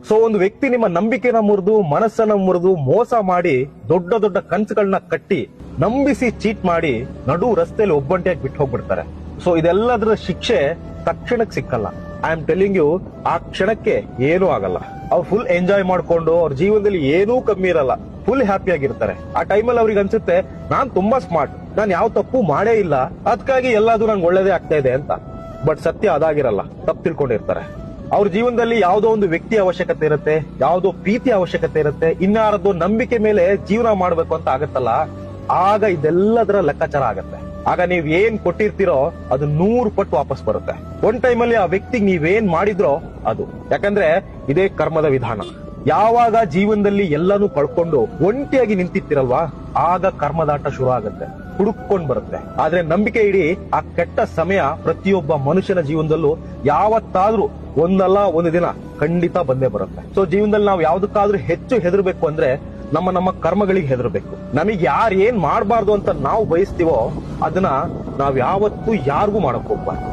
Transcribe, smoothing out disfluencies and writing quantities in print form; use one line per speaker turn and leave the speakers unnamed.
So ಒಂದು ವ್ಯಕ್ತಿ ನಿಮ್ಮ ನಂಬಿಕೆನ ಮುರಿದು ಮನಸ್ಸನ್ನ ಮುರಿದು ಮೋಸ ಮಾಡಿ ದೊಡ್ಡ ದೊಡ್ಡ ಕನಸುಗಳನ್ನ ಕಟ್ಟಿ ನಂಬಿಸಿ ಚೀಟ್ ಮಾಡಿ ನಡು ರಸ್ತೆಯಲ್ಲಿ ಒಬ್ಬಂಟಿಯಾಗಿ ಬಿಟ್ಟು ಹೋಗ್ಬಿಡ್ತಾರೆ. ಸೊ ಇದೆಲ್ಲದರ ಶಿಕ್ಷೆ ತಕ್ಷಣಕ್ಕೆ ಸಿಕ್ಕಲ್ಲ. ಐ ಆಮ್ ಟೆಲಿಂಗ್ ಯು, ಆ ಕ್ಷಣಕ್ಕೆ ಏನೂ ಆಗಲ್ಲ. ಅವ್ರು ಫುಲ್ ಎಂಜಾಯ್ ಮಾಡ್ಕೊಂಡು ಅವ್ರ ಜೀವನದಲ್ಲಿ ಏನೂ ಕಮ್ಮಿ ಇರಲ್ಲ, ಫುಲ್ ಹ್ಯಾಪಿ ಆಗಿರ್ತಾರೆ. ಆ ಟೈಮಲ್ಲಿ ಅವ್ರಿಗೆ ಅನ್ಸುತ್ತೆ ನಾನ್ ತುಂಬಾ ಸ್ಮಾರ್ಟ್, ನಾನ್ ಯಾವ ತಪ್ಪು ಮಾಡೇ ಇಲ್ಲ, ಅದಕ್ಕಾಗಿ ಎಲ್ಲಾದ್ರೂ ನಂಗೆ ಒಳ್ಳೇದೇ ಆಗ್ತಾ ಇದೆ ಅಂತ. ಬಟ್ ಸತ್ಯ ಅದಾಗಿರಲ್ಲ, ತಪ್ಪು ತಿಳ್ಕೊಂಡಿರ್ತಾರೆ. ಅವ್ರ ಜೀವನದಲ್ಲಿ ಯಾವುದೋ ಒಂದು ವ್ಯಕ್ತಿ ಅವಶ್ಯಕತೆ ಇರುತ್ತೆ, ಯಾವುದೋ ಪ್ರೀತಿ ಅವಶ್ಯಕತೆ ಇರುತ್ತೆ, ಇನ್ನಾರದ್ದು ನಂಬಿಕೆ ಮೇಲೆ ಜೀವನ ಮಾಡ್ಬೇಕು ಅಂತ ಆಗತ್ತಲ್ಲ, ಆಗ ಇದೆಲ್ಲದರ ಲೆಕ್ಕಾಚಾರ ಆಗತ್ತೆ. ಆಗ ನೀವ್ ಏನ್ ಕೊಟ್ಟಿರ್ತೀರೋ ಅದು 100 ಪಟ್ಟು ವಾಪಸ್ ಬರುತ್ತೆ. ಒಂದ್ ಟೈಮಲ್ಲಿ ಆ ವ್ಯಕ್ತಿಗೆ ನೀವೇನ್ ಮಾಡಿದ್ರೋ ಅದು. ಯಾಕಂದ್ರೆ ಇದೇ ಕರ್ಮದ ವಿಧಾನ. ಯಾವಾಗ ಜೀವನದಲ್ಲಿ ಎಲ್ಲಾನು ಕಳ್ಕೊಂಡು ಒಂಟಿಯಾಗಿ ನಿಂತಿರ್ತಿರಲ್ವಾ, ಆಗ ಕರ್ಮದಾಟ ಶುರು ಆಗತ್ತೆ, ಹುಡುಕೊಂಡ್ ಬರುತ್ತೆ. ಆದ್ರೆ ನಂಬಿಕೆ ಇಡೀ ಆ ಕೆಟ್ಟ ಸಮಯ ಪ್ರತಿಯೊಬ್ಬ ಮನುಷ್ಯನ ಜೀವನದಲ್ಲೂ ಯಾವತ್ತಾದ್ರೂ ಒಂದಲ್ಲ ಒಂದು ದಿನ ಖಂಡಿತ ಬಂದೇ ಬರುತ್ತೆ. ಸೊ ಜೀವನದಲ್ಲಿ ನಾವು ಯಾವ್ದಕ್ಕಾದ್ರೂ ಹೆಚ್ಚು ಹೆದರ್ಬೇಕು ಅಂದ್ರೆ ನಮ್ಮ ಕರ್ಮಗಳಿಗೆ ಹೆದರ್ಬೇಕು. ನಮಗೆ ಯಾರು ಏನ್ ಮಾಡಬಾರ್ದು ಅಂತ ನಾವು ಬಯಸ್ತೀವೋ ಅದನ್ನ ನಾವ್ ಯಾವತ್ತೂ ಯಾರಿಗೂ ಮಾಡಕ್ ಹೋಗ್ಬಾರ್ದು.